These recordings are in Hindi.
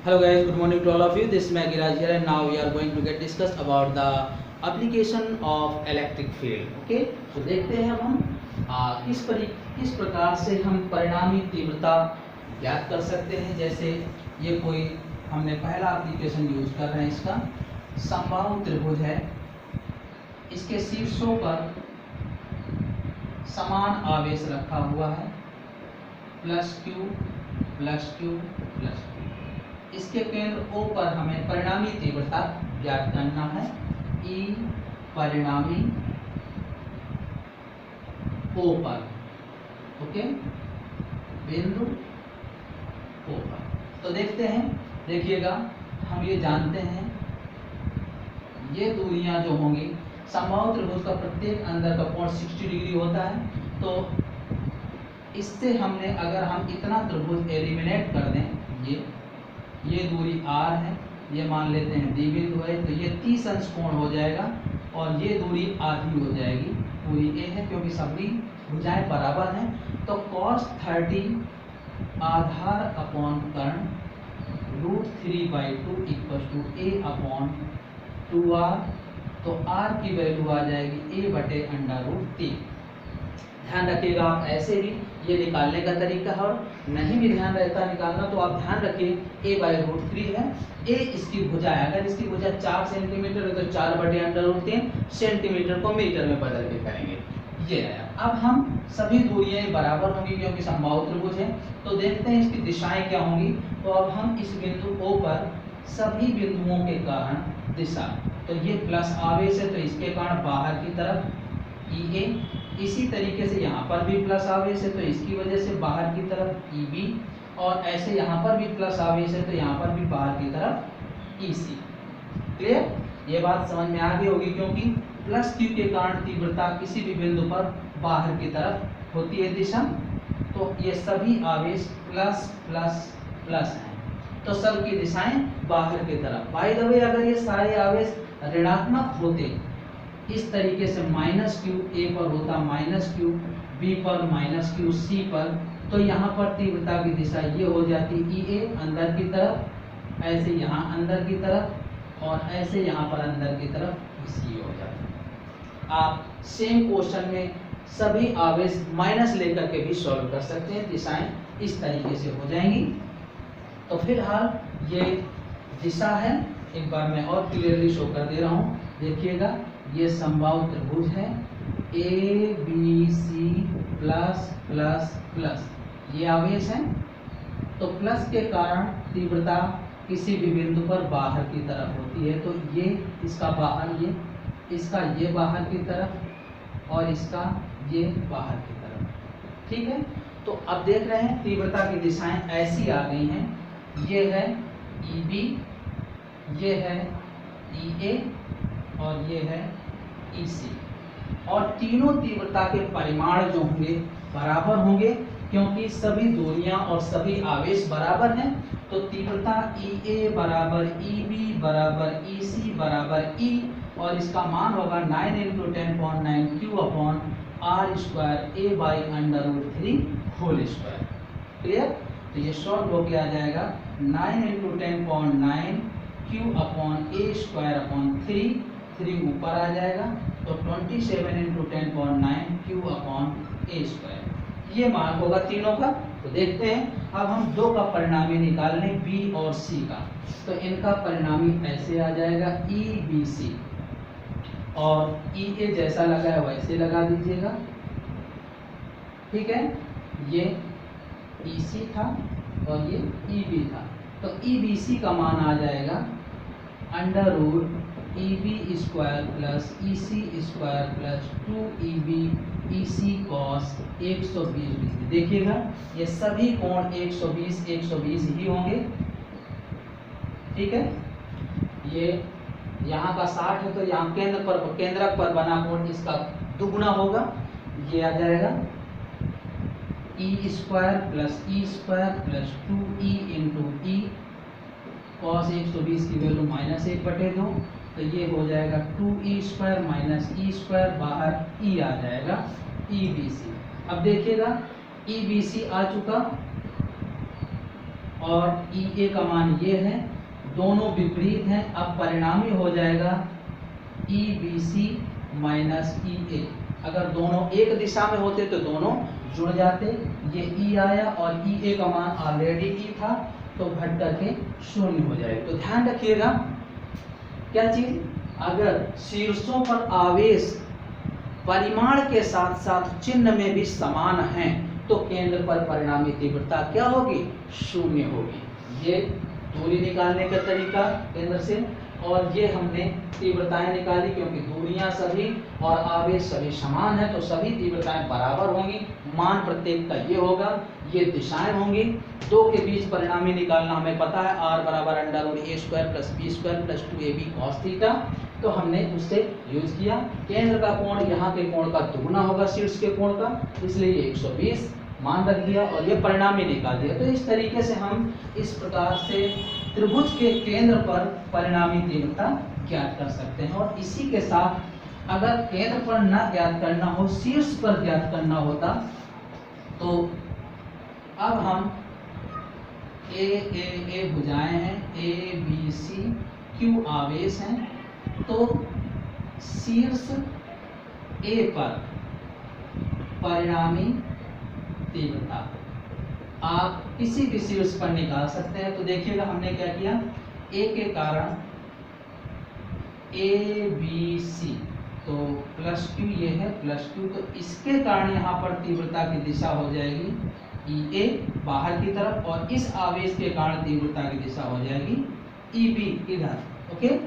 Hello guys, good morning to all of you. This is Magiraj here and now we are going to get discussed about the application of electric field. Okay, तो देखते हैं अब हम किस प्रकार से हम परिणामी तीव्रता ज्ञात कर सकते हैं। जैसे ये कोई हमने पहला एप्लीकेशन यूज कर रहे हैं, इसका समबाहु त्रिभुज है, इसके शीर्षों पर समान आवेश रखा हुआ है, plus Q plus Q plus Q. इसके केंद्र O पर हमें परिणामी तीव्रता ज्ञात करना है, E परिणामी O पर, ओके, बिंदु O पर। तो देखते हैं, देखिएगा, हम ये जानते हैं ये दूरियां जो होंगी, समबाहु त्रिभुज का प्रत्येक अंदर का कोण 60 डिग्री होता है। तो इससे हमने, अगर हम इतना त्रिभुज एलिमिनेट कर दें, ये दूरी r है, ये मान लेते हैं d बिंदु है, तो ये 30 अंश कोण हो जाएगा और ये दूरी आधी हो जाएगी, पूरी a है क्योंकि सभी भुजाएं बराबर हैं। तो cos 30 आधार अपॉन कर्ण √3/2 = a अपॉन 2r। तो r की वैल्यू आ जाएगी a/√3। ध्यान रखिएगा, आप ऐसे भी ये निकालने का तरीका है, और नहीं भी ध्यान रहता निकालना तो आप ध्यान रखिए a/√3 है। a इसकी भुजा है, अगर इसकी भुजा 4 सेंटीमीटर है तो 4/√3 सेंटीमीटर को मीटर में बदल के करेंगे। ये आया। अब हम सभी दूरियां बराबर होंगी क्योंकि समबाहु त्रिभुज है। तो देखते हैं इसकी दिशाएं क्या होंगी। तो अब हम इस बिंदु O पर सभी बिंदुओं के कारण दिशा, तो ये प्लस आवेश है तो इसके कारण बाहर की तरफ EA, इसी तरीके से यहाँ पर भी प्लस आवेश है तो इसकी वजह से बाहर की तरफ EB, और ऐसे यहाँ पर भी प्लस आवेश है तो यहाँ पर भी बाहर की तरफ EC। क्लियर? ये बात समझ में आ गई होगी, क्योंकि प्लस Q के कारण तीव्रता किसी भी बिंदु पर बाहर की तरफ होती है दिशा। तो ये सभी आवेश प्लस प्लस प्लस हैं, तो सब की दिशाएं बाहर की तरफ। बाय द वे, अगर ये सारे आवेश ऋणात्मक होते इस तरीके से, -q A पर होता, -q B पर, -q C पर, तो यहाँ पर तीव्रता की दिशा ये हो जाती EA अंदर की तरफ, ऐसे यहाँ अंदर की तरफ, और ऐसे यहाँ पर अंदर की तरफ EC हो जाता। आप सेम क्वेश्चन में सभी आवेश माइनस लेकर के भी सॉल्व कर सकते हैं, दिशाएं इस तरीके से हो जाएंगी। तो फिलहाल ये दिशा है, एक बार मैं और क्लियरली शो कर दे रहा हूँ, देखिएगा। ये समबाहु त्रिभुज है, ABC प्लस प्लस प्लस, ये आवेश है। तो प्लस के कारण तीव्रता किसी भी बिंदु पर बाहर की तरफ होती है, तो ये इसका बाहर, ये इसका ये बाहर की तरफ, और इसका ये बाहर की तरफ। ठीक है, तो अब देख रहे हैं तीव्रता की दिशाएं ऐसी आ गई हैं, ये है EB, ये है EA, और ये है EC। और तीनों तीव्रता के परिमाण जो होंगे बराबर होंगे, क्योंकि सभी दूरियां और सभी आवेश बराबर हैं। तो तीव्रता EA बराबर EB बराबर EC बराबर E, और इसका मान होगा 9 × 10⁹ Q upon r² A/√3 whole square. Clear? तो ये शॉर्ट हो के आ जाएगा 9 × 10⁹ Q अपॉन A²/3, 3 ऊपर आ जाएगा, तो 27 × 10⁹ Q अपॉन A²। ये मान होगा तीनों का। तो देखते हैं, अब हम दो का परिणामी निकालने, B और C का। तो इनका परिणामी ऐसे आ जाएगा EBC, और EA जैसा लगा है वैसे लगा दीजिएगा। ठीक है, ये EC था और ये EB था, तो EBC का मान आ जाएगा √EB² plus EC² plus 2EB EC cos 120 degree. देखिएगा, ये सभी कोण 120 120 ही होंगे। ठीक है, ये यहाँ का 60 है तो यहाँ केंद्रक पर बना कोण इसका दुगुना होगा, ये आ जाएगा E² plus E² plus 2E × E cos 120 की वैल्यू -1/2, तो ये हो जाएगा 2E² माइनस E², बाहर E आ जाएगा EBC। अब देखिएगा EBC आ चुका, और ई ए का मान ये है, दोनों विपरीत हैं। अब परिणामी हो जाएगा ई बी सी माइनस ई ए। अगर दोनों एक दिशा में होते तो दोनों जुड़ जाते, ये ई आया और ई ए का मान ऑलरेडी ई था तो घट करके शून्य हो जाएगा। तो ध्यान रखिएगा क्या चीज, अगर शीर्षों पर आवेश परिमाण के साथ साथ चिन्ह में भी समान हैं तो केंद्र पर परिणामी तीव्रता क्या होगी, शून्य होगी। ये दूरी निकालने का तरीका केंद्र से, और ये हमने तीव्रताएं निकाली क्योंकि दूरियां सभी और आवेश सभी समान है तो सभी तीव्रताएं बराबर होंगी। मान प्रत्येक का ये होगा, ये दिशाएं होंगी। दो के बीच परिणामी निकालना हमें पता है, r बराबर under root A square plus B square plus 2ab cos theta, तो हमने उससे यूज किया। केंद्र का कोण यहाँ के कोण का दुगुना होगा शीर्ष के कोण का, इसलिए ये 120 मान रख दिया और ये परिणामी निकाल दिया। तो इस तरीके से हम इस प्रकार से त्रिभुज के केंद्र पर परिणामी तीव्रता ज्ञात कर सकते हैं। और इसी के साथ अगर केंद्र पर न ज्ञात करना हो, शीर्ष पर ज्ञात करना होता, तो अब हम ए भुजाएं हैं, ए बी सी क्यू आवेश हैं, तो शीर्ष ए पर परिणामी तीव्रता आप किसी भी शीर्ष पर निकाल सकते हैं। तो देखिएगा हमने क्या किया, ए के कारण ए बी सी, तो प्लस क्यू ये है प्लस क्यू, तो इसके कारण यहाँ पर तीव्रता की दिशा हो जाएगी ई ए बाहर की तरफ, और इस आवेश के कारण तीव्रता की दिशा हो जाएगी ई बी इधर। ओके,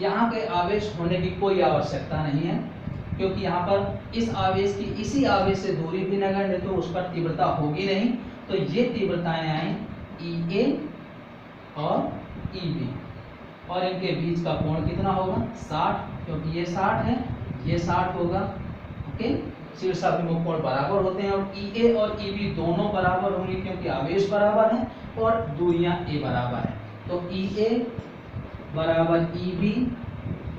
यहाँ के आवेश होने की कोई आवश्यकता नहीं है क्योंकि यहाँ पर इस आवेश की इसी आवेश से दूरी भी नगण्य, तो उस पर तीव्रता होगी नहीं। तो ये तीव्रताएं आई ई ए और ई बी, और इनके बीच का कोण कितना होगा 60, क्योंकि ये 60 है ये 60 होगा। ओके, शीर्षाभिमुख कोण बराबर होते हैं और ई ए और ई बी दोनों बराबर होंगे क्योंकि आवेश बराबर है और दूरियां ए बराबर है। तो ई ए बराबर ई बी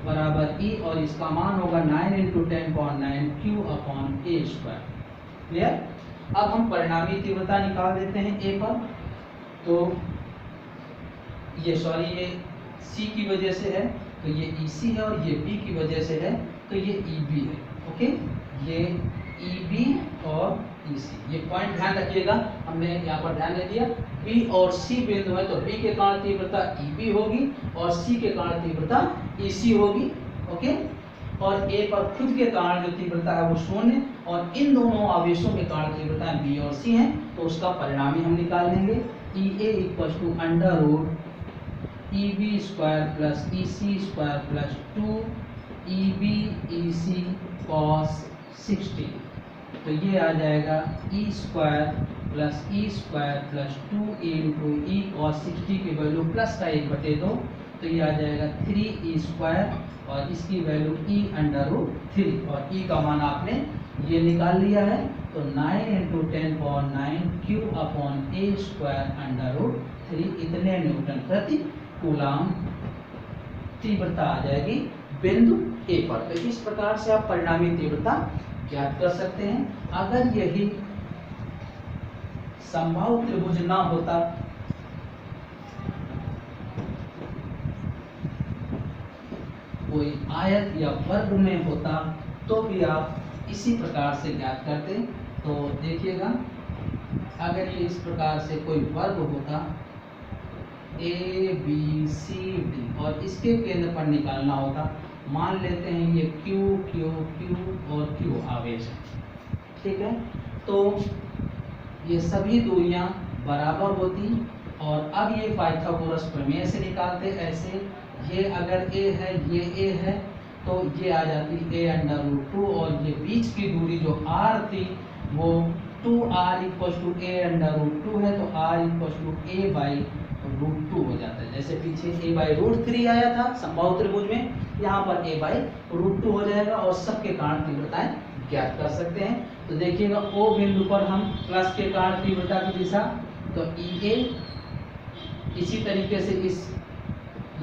बराबर ई, और इसका मान होगा 9 × 10⁹ Q अपॉन ए स्क्वायर। क्लियर। अब हम परिणामी तीव्रता निकाल देते हैं ए पर, तो ये ये C की वजह से है तो ये EC है, और ये B की वजह से है तो ये EB है। ओके, ये EB और EC, ये पॉइंट ध्यान रखिएगा, हमने यहाँ पर ध्यान दे दिया। B और C बिंदु है तो B के कारण तीव्रता EB होगी और C के कारण तीव्रता EC होगी। ओके, और A पर खुद के कारण जो तीव्रता है वो शून्य, और इन दोनों आवेशों के कारण तीव्रताएं B और C हैं, तो उसका परिणामी हम निकाल लेंगे। EA = under root EB square plus EC square plus 2 EB EC cos 60, तो ये आ जाएगा E square plus E square plus 2 × E cos 60 की वैल्यू प्लस का 1/2, तो ये आ जाएगा 3E स्क्वायर, और इसकी वैल्यू E अंडर रूट 3, और E का मान आपने ये निकाल लिया है, तो 9 × 10⁹ Q अपॉन ए स्क्वायर अंडर रूट 3, इतने न्यूटन प्रति कूलाम तीव्रता आ जाएगी बिंदु ए पर। तो इस प्रकार से आप परिणामी तीव्रता ज्ञात कर सकते हैं। अगर यही समबाहु त्रिभुज ना होता, कोई आयत या वर्ग में होता, तो भी आप इसी प्रकार से ज्ञात करते। तो देखिएगा, अगर ये इस प्रकार से कोई वर्ग होता ए बी सी डी, और इसके केंद्र पर निकालना होता, मान लेते हैं ये Q Q Q और Q आवेश है, ठीक है, तो ये सभी दूरियां बराबर होती, और अब ये पाइथागोरस प्रमेय से निकालते ऐसे, ये अगर a है ये a है तो ये आ जाती a अंडर रूट 2, और ये बीच की दूरी जो r थी वो 2r = a अंडर रूट 2 है, तो r = a/√2 हो जाता है। जैसे पीछे a/√3 आया था समबाहु त्रिभुज में, यहाँ पर a/√2 हो जाएगा, और सबके कारण तीव्रताएं ज्ञात कर सकते हैं। तो देखिएगा O बिंदु पर हम प्लस के कारण तीव्रता की दिशा, तो EA इसी तरीके से इस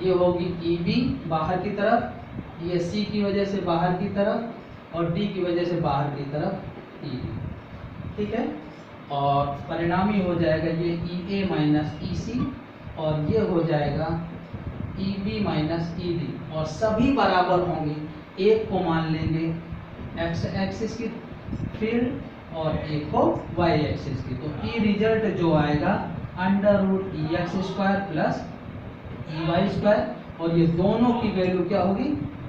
ये होगी EB बाहर की तरफ, ये C की वजह से बाहर की तरफ, और D की वजह से बाहर की तरफ EB, ठीक है। और परिणामी हो जाएगा ये ई ए माइनस ई सी, और ये हो जाएगा E B minus E D, और सभी बराबर होंगे। एक को मान लेंगे एक्स एक्सिस की फील्ड और एक को वाई एक्सिस की, तो ई रिजल्ट जो आएगा under root E X square plus E Y square, और ये दोनों की वैल्यू क्या होगी,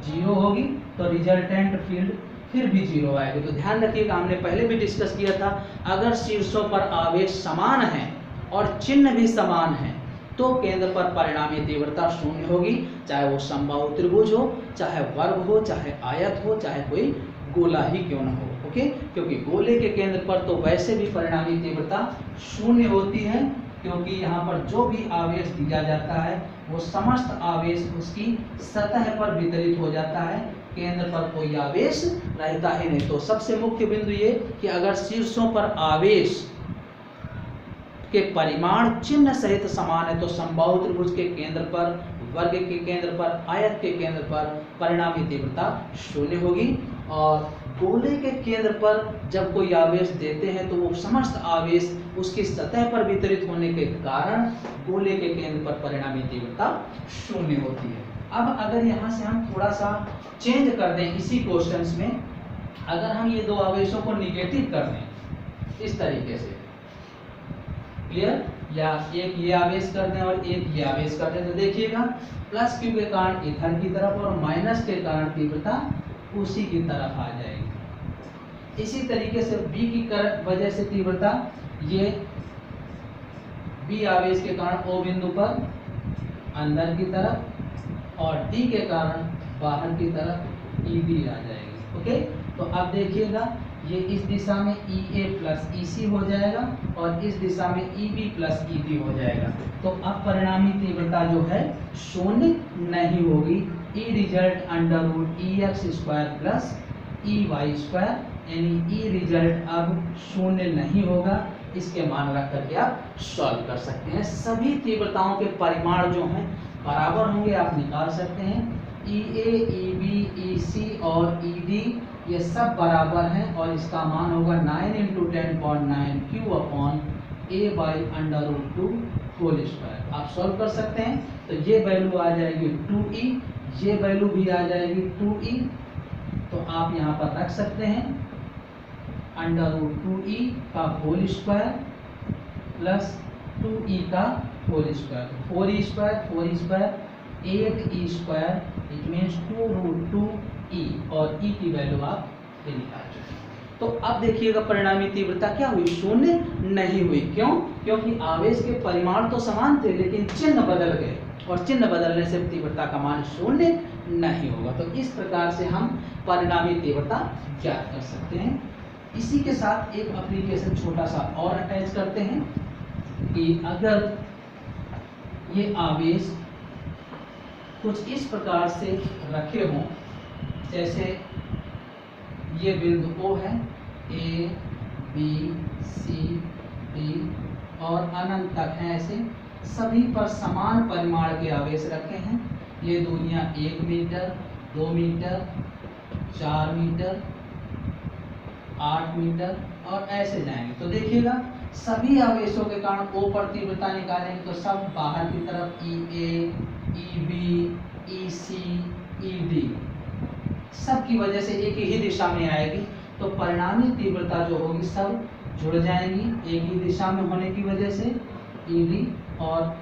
0 होगी, तो रिजल्टेंट फील्ड फिर भी 0 आएगी। तो ध्यान रखिएगा, हमने पहले भी डिस्कस किया था, अगर शीर्षों पर आवेश समान है और चिन्ह भी समान है तो केंद्र पर परिणामी तीव्रता 0 होगी, चाहे वो समबाहु त्रिभुज हो, चाहे वर्ग हो, चाहे आयत हो, चाहे कोई गोला ही क्यों न हो। ओके, क्योंकि गोले के केंद्र पर तो वैसे भी परिणामी तीव्रता 0 होती है, क्योंकि यहाँ पर जो भी आवेश दिया जाता है वो समस्त आवेश उसकी सतह पर वितरित हो जाता है, केंद्र पर कोई आवेश रहता ही नहीं। तो सबसे मुख्य बिंदु ये कि अगर शीर्षों पर आवेश के परिमाण चिन्ह सहित समान है तो समबाहु त्रिभुज के केंद्र पर, वर्ग के केंद्र पर, आयत के केंद्र पर परिणामी तीव्रता 0 होगी, और गोले के केंद्र पर जब कोई आवेश देते हैं तो वो समस्त आवेश उसकी सतह पर वितरित होने के कारण गोले के केंद्र पर परिणामी तीव्रता 0 होती है। अब अगर यहाँ से हम थोड़ा सा चेंज कर दें इसी क्वेश्चंस में, अगर हम ये दो आवेशों को निगेटिव कर दें इस तरीके से, क्लियर, या एक ये आवेश कर दें और एक ये आवेश कर दें, तो देखिएगा प्लस क्यू के कारण इधर की तरफ और माइनस के कारण तीव्रता उसी की तरफ आ जाएगी। इसी तरीके से बी की वजह से तीव्रता ये बी आवेश के कारण ओ बिंदु पर अंदर की तरफ और डी के कारण बाहर की तरफ ई डी आ जाएगी। ओके, तो अब देखिएगा ये इस दिशा में ई ए प्लस ई सी हो जाएगा और इस दिशा में E B plus E D हो जाएगा। तो अब परिणामी तीव्रता जो है 0 नहीं होगी, E result under root E X square plus E Y square, यानी ई रिजल्ट अब 0 नहीं होगा। इसके मान रख करके आप सॉल्व कर सकते हैं। सभी तीव्रताओं के परिमाण जो हैं बराबर होंगे, आप निकाल सकते हैं। ई ए, ई बी, ई सी और ई डी ये सब बराबर हैं और इसका मान होगा 9 × 10.9 Q upon A by under root 2 whole square. आप सॉल्व कर सकते हैं, तो ये वैल्यू आ जाएगी 2e, ये वैल्यू भी आ जाएगी 2e, तो आप यहाँ पर रख सकते हैं अंडर रूट 2e का होल स्क्वायर प्लस 2e का whole square, 4e square 4e square 8e square, it means 2 root 2e, और e की वैल्यू आप ये निकाल चुके हैं। तो अब देखिएगा परिणामी तीव्रता क्या हुई, 0 नहीं हुई। क्यों? क्योंकि आवेश के परिमाण तो समान थे लेकिन चिन्ह बदल गए, और चिन्ह बदलने से तीव्रता का मान 0 नहीं होगा। तो इस प्रकार से हम परिणामी तीव्रता ज्ञात कर सकते हैं। इसी के साथ एक एप्लीकेशन छोटा सा और अटैच करते हैं कि अगर ये आवेश कुछ इस प्रकार से रखे हों, जैसे ये बिंदु O है, A, B, C, D और अनंत तक हैं, ऐसे सभी पर समान परिमाण के आवेश रखे हैं। ये दूरियां 1 मीटर, 2 मीटर, 4 मीटर, 8 मीटर और ऐसे जाएंगे। तो देखिएगा सभी आवेशों के कारण O पर तीव्रता निकालेंगे तो सब बाहर की तरफ ई ए, ई बी, ई सी, ई डी सब की वजह से एक ही दिशा में आएगी, तो परिणामी तीव्रता जो होगी सब जुड़ जाएंगी एक ही दिशा में होने की वजह से। ई डी और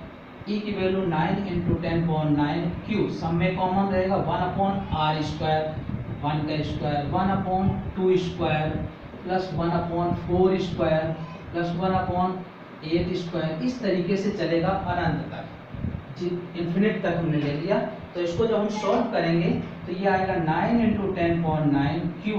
ई की वैल्यू 9 × 10.9 क्यू, सब में कॉमन रहेगा 1/r स्क्वायर, 1 का square 1/2 square plus 1/4 square plus 1/8 square, इस तरीके से चलेगा अनंत तक, इन्फिनिट तक हमने ले लिया। तो इसको जब हम सॉल्व करेंगे तो ये आएगा 9 × 10.9 क्यू,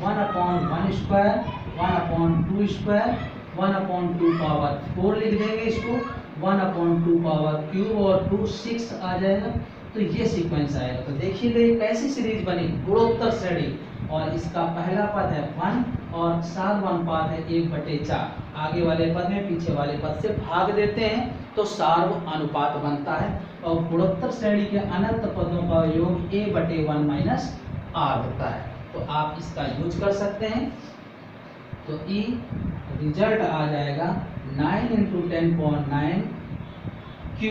1/1 स्क्वायर, 1/2 स्क्वायर, 1/2 पावर 4 लिख देंगे इसको, 1/2 पावर क्यूब और 2 6 आ जाएगा। तो ये सीक्वेंस आएगा। तो देखिएगा ये कैसी सीरीज बनी, गुणोत्तर श्रेणी, और इसका पहला पद है 1 और सार्वनुपात है 1/4। आगे वाले पद में पीछे वाले पद से भाग देते हैं तो सार्व अनुपात बनता है, और गुणोत्तर श्रेणी के अनंत पदों का योग a/1 - r होता है। तो आप इसका यूज कर सकते हैं। तो E रिजल्ट आ जाएगा 9 × 10⁹ Q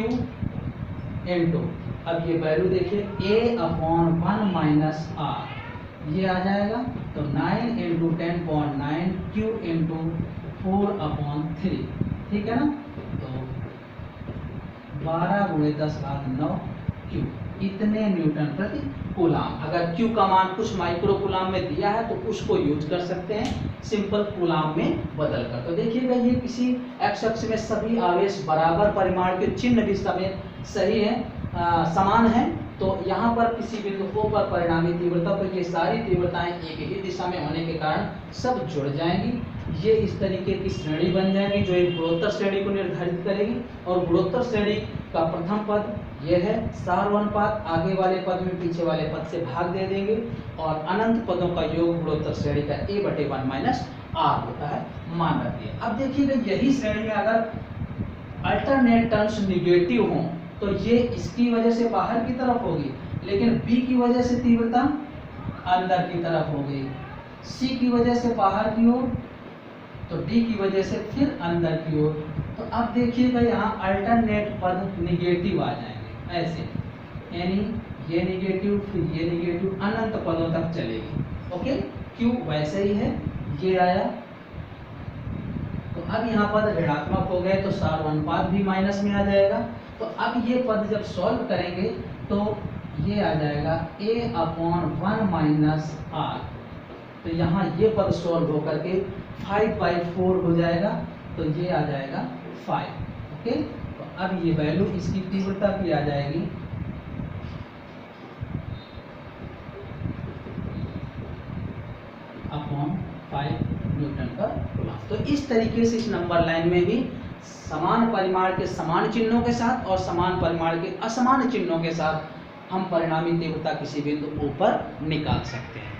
इंटू, अब ये वैल्यू देखिए A/1 - R, ये आ जाएगा। तो 9 × 10⁹ Q इंटू 4/3, ठीक है ना। तो 12 × 10⁹ Q, इतने न्यूटन प्रति कूलाम। अगर Q का मान कुछ माइक्रो कूलाम में दिया है तो उसको यूज कर सकते हैं सिंपल कूलाम में बदल कर। तो देखिएगा ये किसी एक्स अक्ष में सभी आवेश बराबर परिमाण के चिन्ह भी सही है, समान है। तो यहाँ पर किसी बिंदु O पर परिणामी तीव्रता, तो ये सारी तीव्रताएं एक ही दिशा में होने के कारण सब जुड़ जाएंगी। ये इस तरीके की श्रेणी बन जाएगी जो एक गुणोत्तर श्रेणी को निर्धारित करेगी। और गुणोत्तर श्रेणी का प्रथम पद यह है सार अनुपात, आगे वाले पद में पीछे वाले पद से भाग दे देंगे और अनंत पदों का योग गुणोत्तर श्रेणी का A/1 - R होता है, मान रखिए। अब देखिएगा यही श्रेणी में अगर अल्टरनेट टर्म्स निगेटिव हों तो ये इसकी वजह से बाहर की तरफ होगी, लेकिन B की वजह से तीव्रता अंदर की तरफ हो गई, C की वजह से बाहर की ओर, तो D की वजह से फिर अंदर की ओर। तो अब देखिएगा यहाँ अल्टरनेट पद निगेटिव आ जाएंगे ऐसे, यानी ये निगेटिव फिर ये निगेटिव अनंत पदों तक चलेगी। ओके, Q वैसे ही है, ये आया। तो अब यहाँ पद ऋणात्मक हो गए तो सार अनुपात भी माइनस में आ जाएगा। तो अब ये पद जब सॉल्व करेंगे तो ये आ जाएगा A/1 - R। तो यहाँ ये पद सॉल्व होकर के 5/4 हो जाएगा, तो ये आ जाएगा 5। ओके, तो अब ये वैल्यू इसकी तीव्रता की आ जाएगी अपॉन 5 न्यूटन पर कूलम। तो इस तरीके से इस नंबर लाइन में भी समान परिमाण के समान चिन्हों के साथ और समान परिमाण के असमान चिन्हों के साथ हम परिणामी तीव्रता किसी बिंदु O पर निकाल सकते हैं।